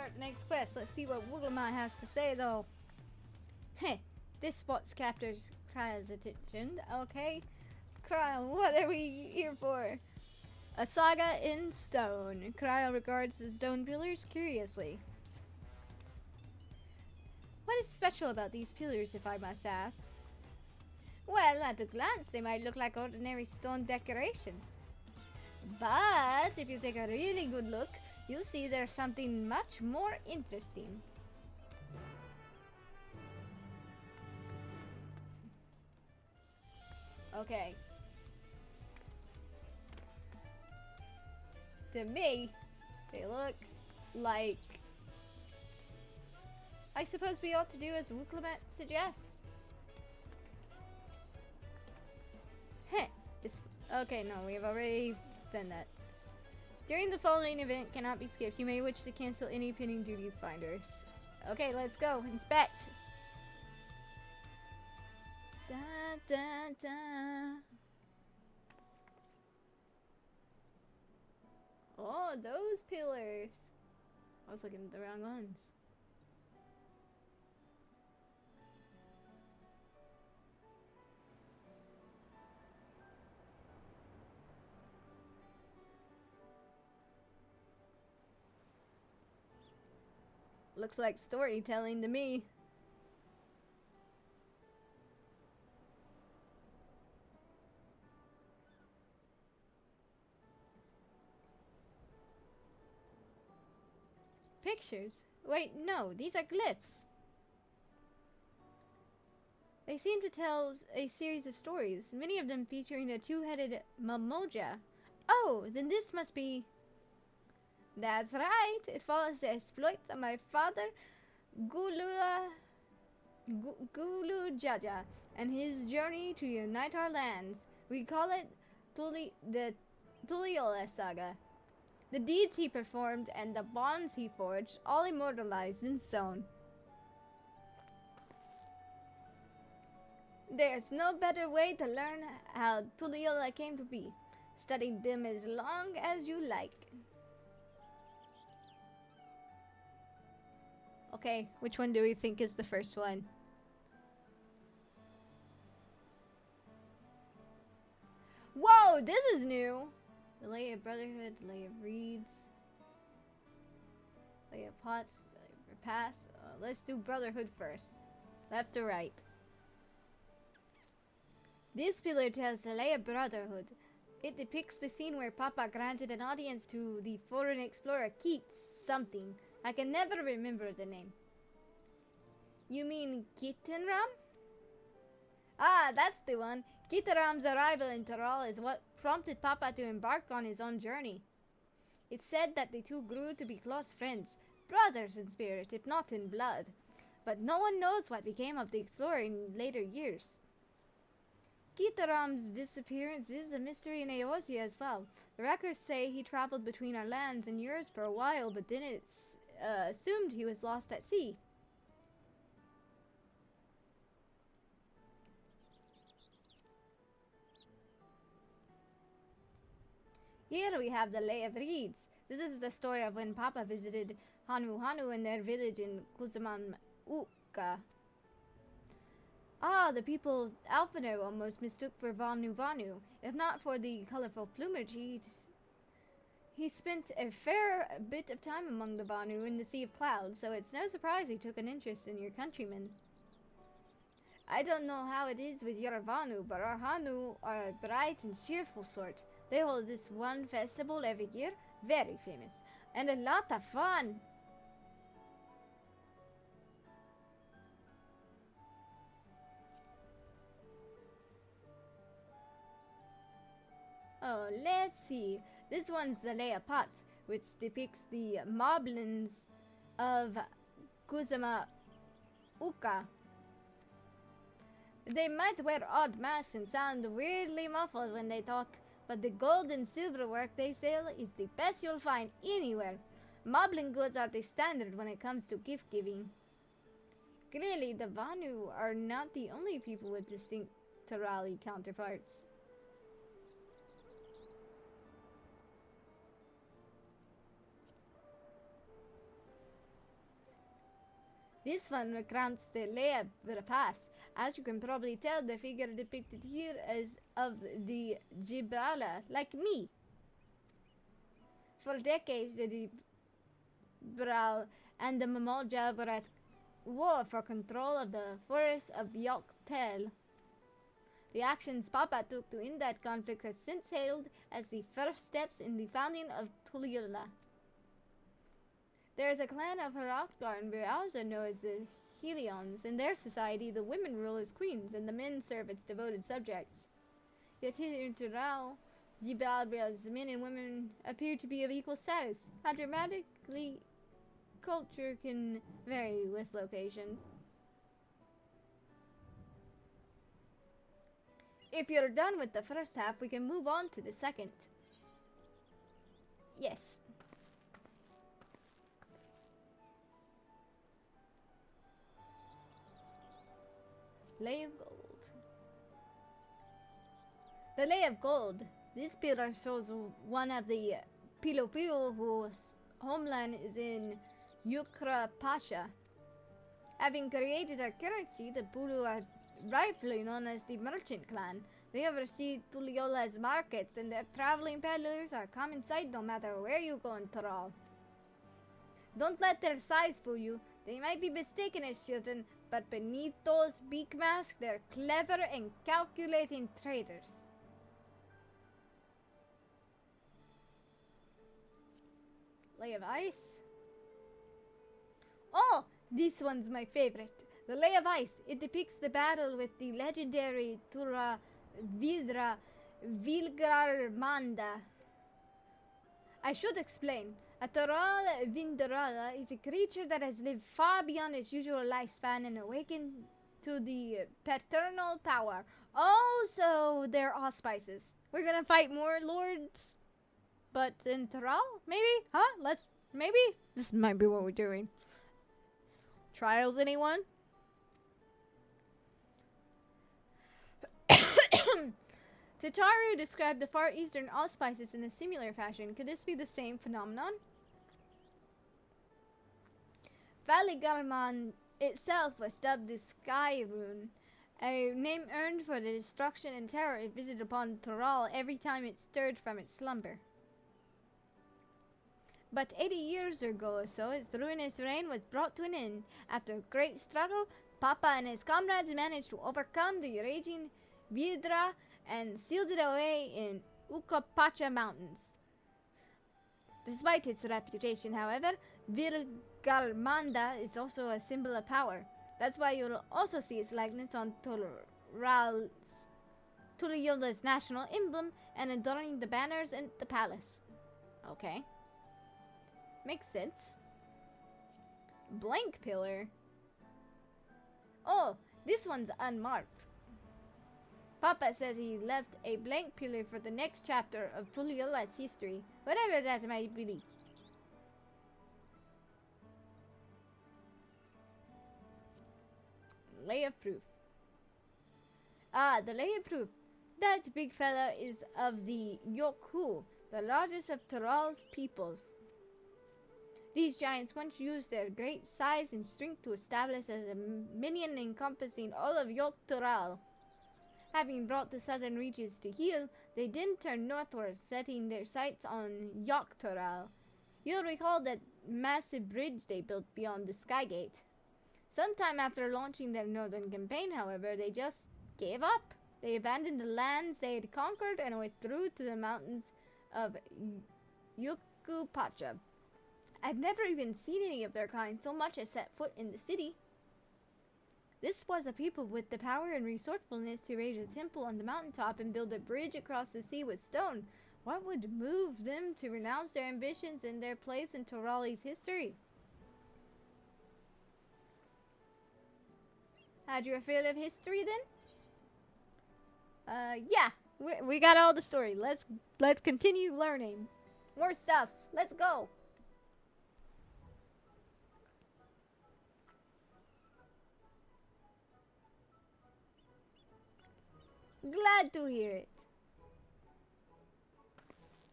start the next quest. Let's see what Wooglemon has to say, though. Heh, this spot's captures Kryle's attention. Okay, Kryle, what are we here for? A saga in stone. Kryle regards the stone pillars curiously. What is special about these pillars, if I must ask? Well, at a glance, they might look like ordinary stone decorations. But if you take a really good look, you'll see there's something much more interesting. Okay. To me, they look like... I suppose we ought to do as Wooglemon suggests. Heh. Okay, no, we've already done that. During the following event cannot be skipped. You may wish to cancel any pending duty finders. Okay, let's go. Inspect. Da, da, da. Oh, those pillars. I was looking at the wrong ones. Looks like storytelling to me. Pictures? Wait, no, these are glyphs. They seem to tell a series of stories, many of them featuring a two-headed Mamoja. Oh, then this must be... That's right, it follows the exploits of my father, Gulu Jaja, and his journey to unite our lands. We call it the Tuliola Saga. The deeds he performed and the bonds he forged, all immortalized in stone. There's no better way to learn how Tuliola came to be. Study them as long as you like. Okay, which one do we think is the first one? Whoa, this is new! The Lay of Brotherhood, Lay of Reeds, Lay of Pots, Pass. Let's do Brotherhood first. Left to right. This pillar tells the Lay of Brotherhood. It depicts the scene where Papa granted an audience to the foreign explorer Keats something. I can never remember the name. You mean Kittenram? Ah, that's the one. Kittenram's arrival in Tyrol is what prompted Papa to embark on his own journey. It's said that the two grew to be close friends, brothers in spirit, if not in blood. But no one knows what became of the explorer in later years. Kittenram's disappearance is a mystery in Eorzea as well. The records say he traveled between our lands and yours for a while, but then it's assumed he was lost at sea. Here we have the Lay of Reeds. This is the story of when Papa visited Hanu Hanu in their village in Kuzaman Uka. Ah, the people Alphino almost mistook for Vanu Vanu. If not for the colorful plumage, he spent a fair bit of time among the Vanu in the Sea of Clouds, so it's no surprise he took an interest in your countrymen. I don't know how it is with your Vanu, but our Hanu are a bright and cheerful sort. They hold this one festival every year, very famous, and a lot of fun. Oh, let's see. This one's the Lay of Pots, which depicts the moblins of Kuzama Uka. They might wear odd masks and sound weirdly muffled when they talk, but the gold and silver work they sell is the best you'll find anywhere. Moblin goods are the standard when it comes to gift giving. Clearly, the Vanu are not the only people with distinct Tarali counterparts. This one grants the Leia a pass. As you can probably tell, the figure depicted here is of the Jibrala, like me. For decades, the Jibral and the Mamoja were at war for control of the forests of Yoktel. The actions Papa took to end that conflict has since hailed as the first steps in the founding of Tuliyola. There is a clan of Hrothgar we also know as the Helions. In their society, the women rule as queens and the men serve as devoted subjects. Yet here in Tural, Zibalbriel's men and women appear to be of equal status. How dramatically culture can vary with location. If you're done with the first half, we can move on to the second. Yes. Lay of Gold. The Lay of Gold. This pillar shows one of the Pilo whose homeland is in Yukra Pasha. Having created a currency, the Pulu are rightfully known as the Merchant Clan. They oversee Tuliola's markets, and their traveling peddlers are a common sight no matter where you go in Taral. Don't let their size fool you. They might be mistaken as children, but beneath those beak masks, they're clever and calculating traders. Lay of Ice. Oh, this one's my favorite. The Lay of Ice. It depicts the battle with the legendary Tura Vidra Vilgarmanda. I should explain. A Tural Vindarala is a creature that has lived far beyond its usual lifespan and awakened to the paternal power. Also, they're auspices. We're gonna fight more lords, but in Tural, maybe? Huh? Maybe? This might be what we're doing. Trials, anyone? Tataru described the Far Eastern auspices in a similar fashion. Could this be the same phenomenon? Valigarman itself was dubbed the Sky Rune, a name earned for the destruction and terror it visited upon Toral every time it stirred from its slumber. But 80 years ago or so, its ruinous reign was brought to an end. After a great struggle, Papa and his comrades managed to overcome the raging Vidra and sealed it away in Ukapacha Mountains. Despite its reputation, however, Virgalmanda is also a symbol of power. That's why you'll also see its likeness on Tuliola's national emblem and adorning the banners in the palace. Okay. Makes sense. Blank pillar. Oh, this one's unmarked. Papa says he left a blank pillar for the next chapter of Tuliola's history, whatever that might be. Lay of Proof. Ah, the Lay of Proof. That big fella is of the Yokhu, the largest of Tural's peoples. These giants once used their great size and strength to establish a dominion encompassing all of Yok Tural. Having brought the southern reaches to heel, they then turned northward, setting their sights on Yok Tural. You'll recall that massive bridge they built beyond the Skygate. Sometime after launching their northern campaign, however, they just gave up. They abandoned the lands they had conquered and withdrew to the mountains of Yukupacha. I've never even seen any of their kind so much as set foot in the city. This was a people with the power and resourcefulness to raise a temple on the mountaintop and build a bridge across the sea with stone. What would move them to renounce their ambitions and their place in Torali's history? Had your fill of history then? Yeah, we got all the story. Let's continue learning. More stuff. Let's go. Glad to hear it.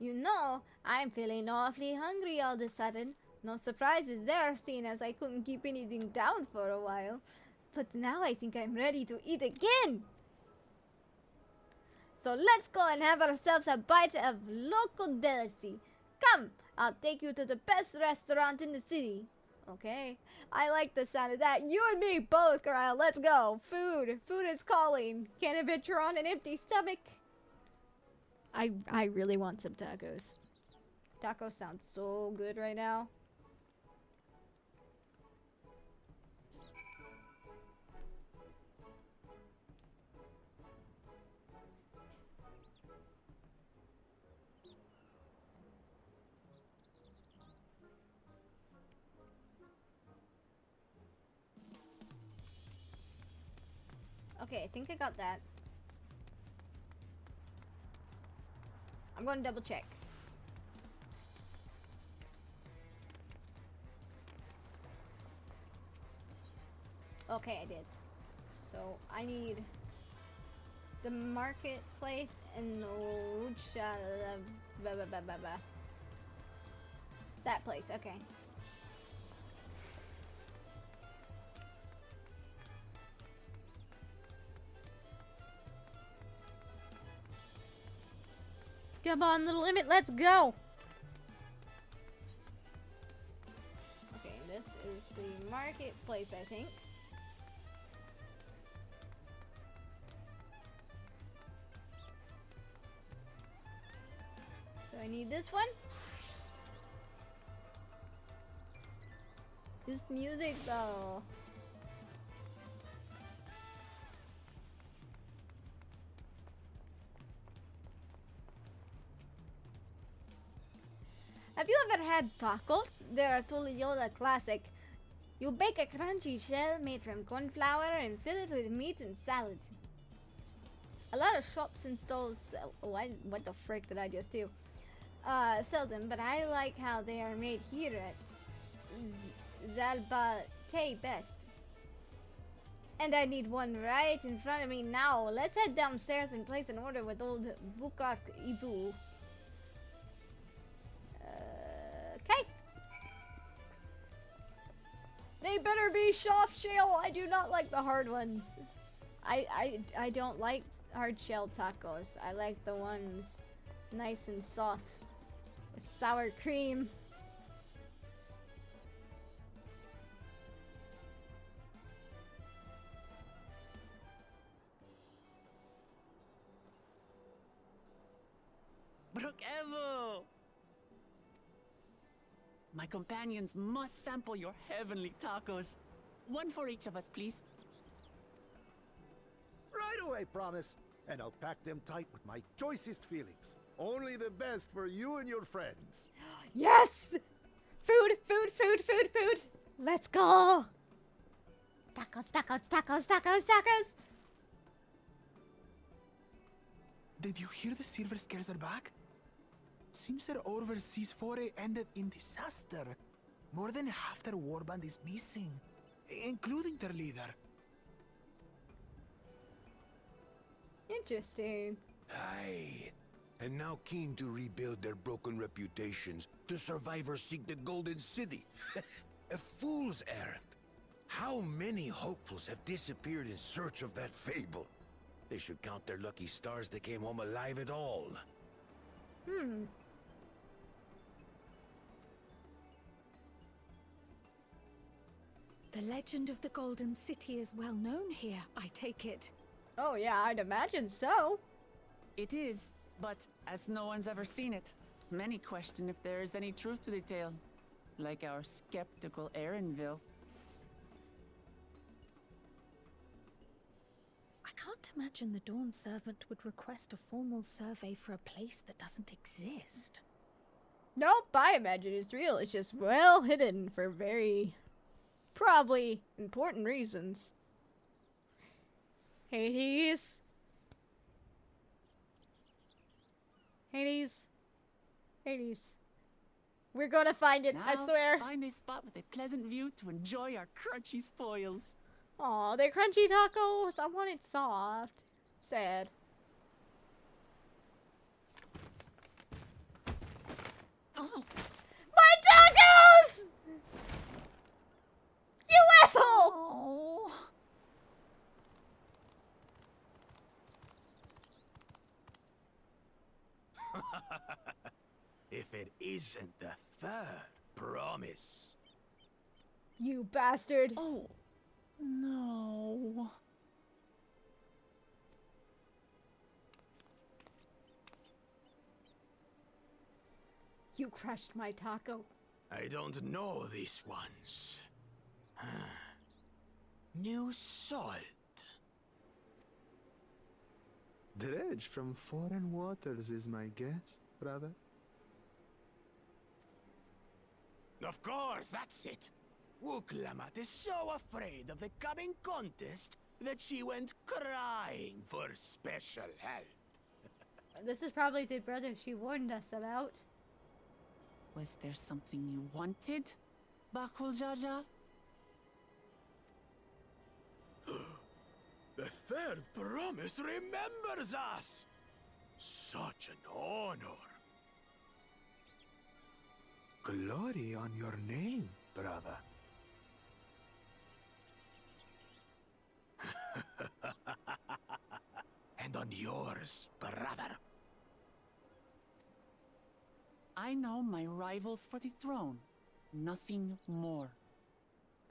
You know, I'm feeling awfully hungry all of a sudden. No surprises there, seeing as I couldn't keep anything down for a while. But now I think I'm ready to eat again! So let's go and have ourselves a bite of local delicacy. Come, I'll take you to the best restaurant in the city. Okay, I like the sound of that. You and me both, Kyle. Let's go. Food. Food is calling. Can't adventure on an empty stomach. I really want some tacos. Tacos sound so good right now. Okay, I think I got that. I'm going to double check. Okay, I did. So I need the marketplace and that place. Okay. Come on, little limit, let's go! Okay, this is the marketplace, I think. So I need this one. This music, though. Have you ever had tacos? They're a Tuliola classic. You bake a crunchy shell made from corn flour and fill it with meat and salad. A lot of shops and stalls sell... Oh, what the frick did I just do? Sell them, but I like how they are made here at Zalbate best. And I need one right in front of me now. Let's head downstairs and place an order with old Bukak Ibu. Okay. They better be soft shell. I do not like the hard ones. I don't like hard shell tacos. I like the ones nice and soft with sour cream. Brook-Evo! My companions must sample your heavenly tacos. One for each of us, please. Right away, promise. And I'll pack them tight with my choicest feelings. Only the best for you and your friends. Yes! Food, food, food, food, food! Let's go! Tacos, tacos, tacos, tacos, tacos! Did you hear the silver scares are back? Seems their overseas foray ended in disaster. More than half their warband is missing, including their leader. Interesting. Aye. And now keen to rebuild their broken reputations, the survivors seek the Golden City. A fool's errand. How many hopefuls have disappeared in search of that fable? They should count their lucky stars they came home alive at all. The legend of the Golden City is well known here, I take it. Oh yeah, I'd imagine so. It is, but as no one's ever seen it, many question if there is any truth to the tale. Like our skeptical Erinville. I can't imagine the Dawn Servant would request a formal survey for a place that doesn't exist. Nope, I imagine it's real. It's just well hidden for very, probably important reasons. Hades. Hades. Hades. We're gonna find it, Now I swear. to find a spot with a pleasant view to enjoy our crunchy spoils. Aw, they're crunchy tacos. I want it soft. Sad. Oh, My tacos! if it isn't the third promise. You bastard. Oh, no. You crushed my taco. I don't know these ones. New salt. Dredge from foreign waters is my guess, brother. Of course, that's it. Wuklamat is so afraid of the coming contest that she went crying for special help. This is probably the brother she warned us about. Was there something you wanted, Bakul Jaja? The third promise remembers us! Such an honor. Glory on your name, brother. And on yours, brother. I know my rivals for the throne. Nothing more.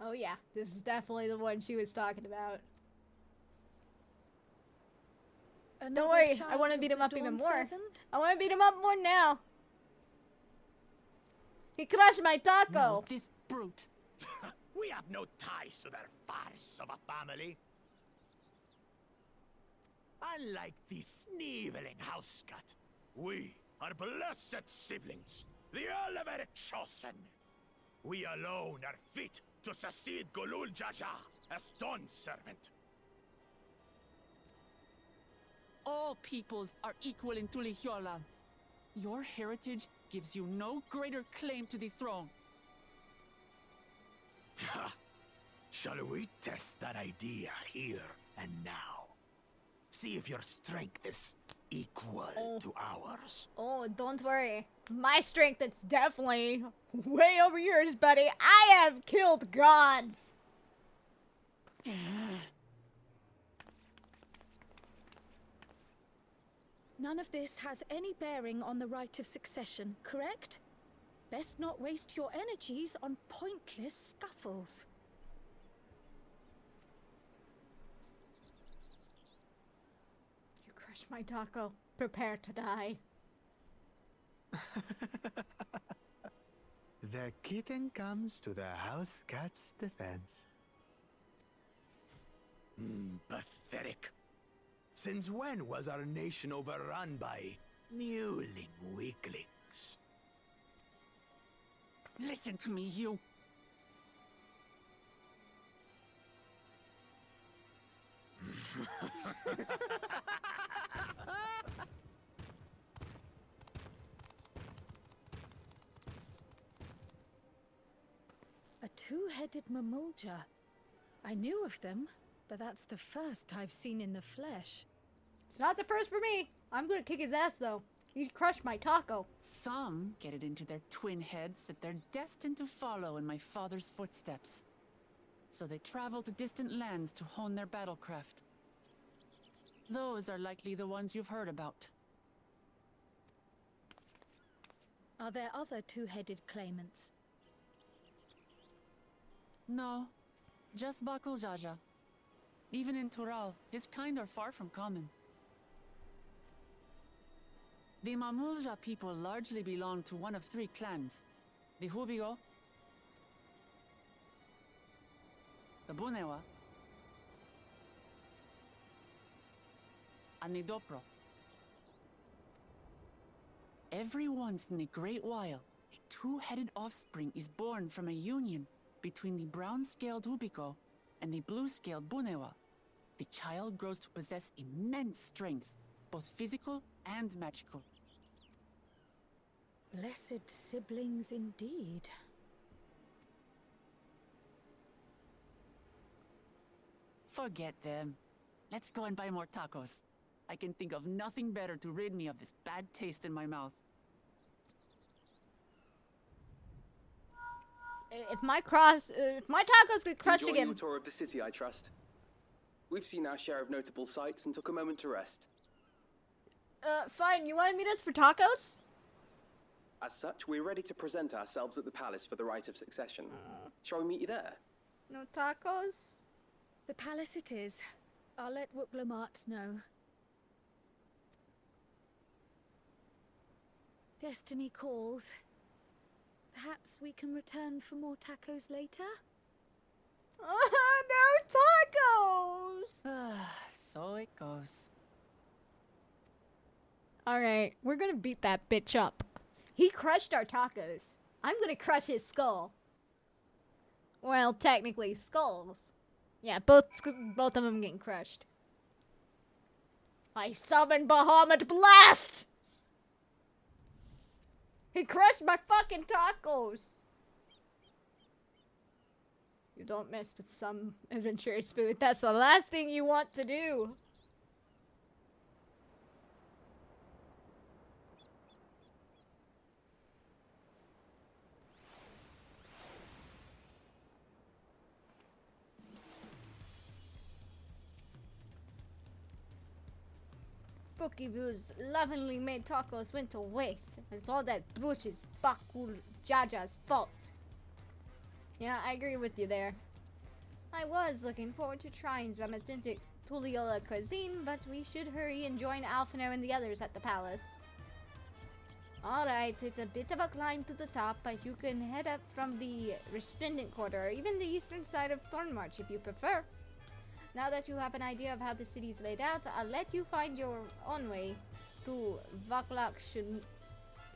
Oh yeah, this is definitely the one she was talking about. Another Don't worry, I child want to of beat the him up Dawn even more. Servant? I want to beat him up more now. He crushed my taco. No, this brute. We have no ties to their farce of a family. Unlike the sneevling house cat, we are blessed siblings, the elevated chosen. We alone are fit to succeed Golul Jaja as Dawn Servant. All peoples are equal in Tulihiolan. Your heritage gives you no greater claim to the throne. Shall we test that idea here and now? See if your strength is equal to ours. Oh, don't worry. My strength is definitely way over yours, buddy. I have killed gods. None of this has any bearing on the right of succession, correct? Best not waste your energies on pointless scuffles. You crushed my taco. Prepare to die. The kitten comes to the house cat's defense. Pathetic. Since when was our nation overrun by mewling weaklings? Listen to me, you. A two-headed mamulja. I knew of them, but that's the first I've seen in the flesh. It's not the first for me. I'm gonna kick his ass though. He crushed my taco. Some get it into their twin heads that they're destined to follow in my father's footsteps. So they travel to distant lands to hone their battlecraft. Those are likely the ones you've heard about. Are there other two-headed claimants? No, just Bakul Jaja. Even in Tural, his kind are far from common. The Mamulja people largely belong to one of three clans. The Hubigo, the Bunewa, and the Dopro. Every once in a great while, a two-headed offspring is born from a union between the brown-scaled Hubigo and the blue-scaled Bunewa. The child grows to possess immense strength, both physical and magical. Blessed siblings indeed. Forget them. Let's go and buy more tacos. I can think of nothing better to rid me of this bad taste in my mouth. If my tacos get crushed Enjoying again. your tour of the city, I trust. We've seen our share of notable sights and took a moment to rest. Fine. You want to meet us for tacos? As such, we're ready to present ourselves at the palace for the rite of succession. Shall we meet you there? No tacos? The palace it is. I'll let Wooklamart know. Destiny calls. Perhaps we can return for more tacos later? No tacos! So it goes. Alright, we're gonna beat that bitch up. He crushed our tacos. I'm gonna crush his skull. Well, technically, skulls. Yeah, both of them getting crushed. I summon Bahamut Blast! He crushed my fucking tacos! You don't mess with some adventurous food. That's the last thing you want to do. Bukivu's lovingly made tacos went to waste. It's all that Bruch's Bakul Jaja's fault. Yeah, I agree with you there. I was looking forward to trying some authentic Tuliola cuisine, but we should hurry and join Alphino and the others at the palace. Alright, it's a bit of a climb to the top, but you can head up from the Resplendent Quarter, or even the eastern side of Thornmarch if you prefer. Now that you have an idea of how the city's laid out, I'll let you find your own way to Vaklak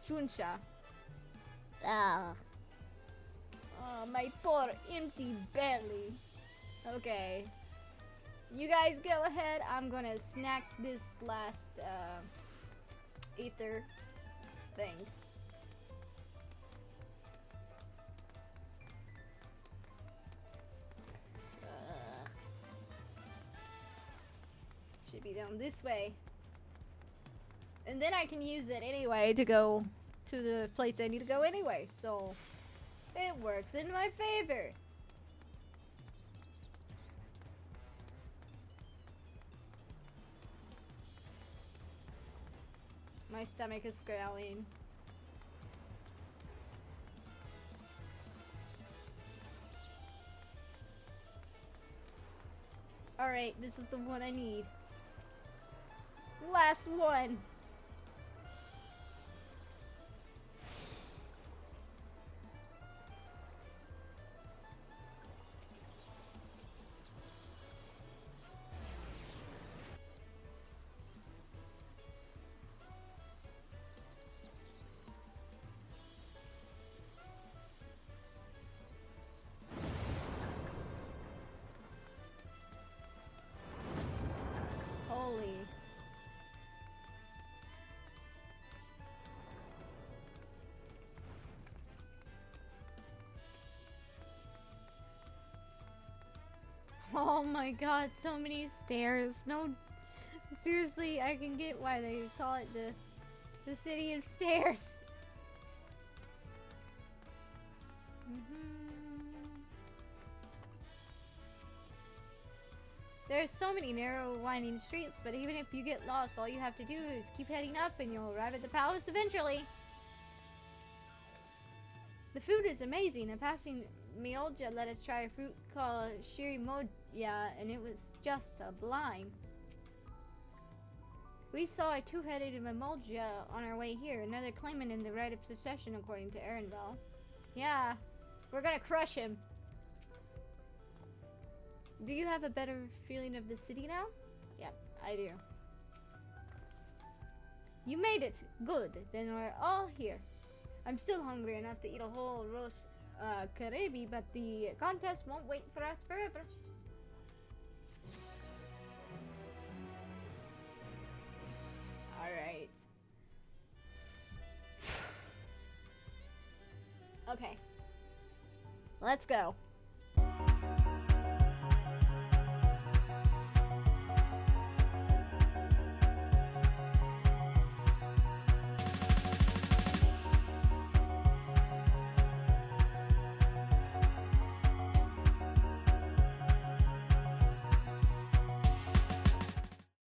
Shunsha. Ah. Oh, my poor empty belly. Okay. You guys go ahead. I'm gonna snack this last ether thing. Should be down this way. And then I can use it anyway to go to the place I need to go anyway. So it works in my favor. My stomach is growling. Alright, this is the one I need. Last one. Holy. Oh my god, so many stairs. No, seriously, I can get why they call it the city of stairs. There's so many narrow, winding streets, but even if you get lost, all you have to do is keep heading up and you'll arrive at the palace eventually. The food is amazing. A passing Miolja let us try a fruit called Shirimoya, and it was just sublime. We saw a two-headed Mamolja on our way here, another claimant in the rite of succession according to Erenvel. Yeah, we're gonna crush him. Do you have a better feeling of the city now? Yep, I do. You made it! Good, then we're all here. I'm still hungry enough to eat a whole roast karebi, but the contest won't wait for us forever. Alright. Okay. Let's go.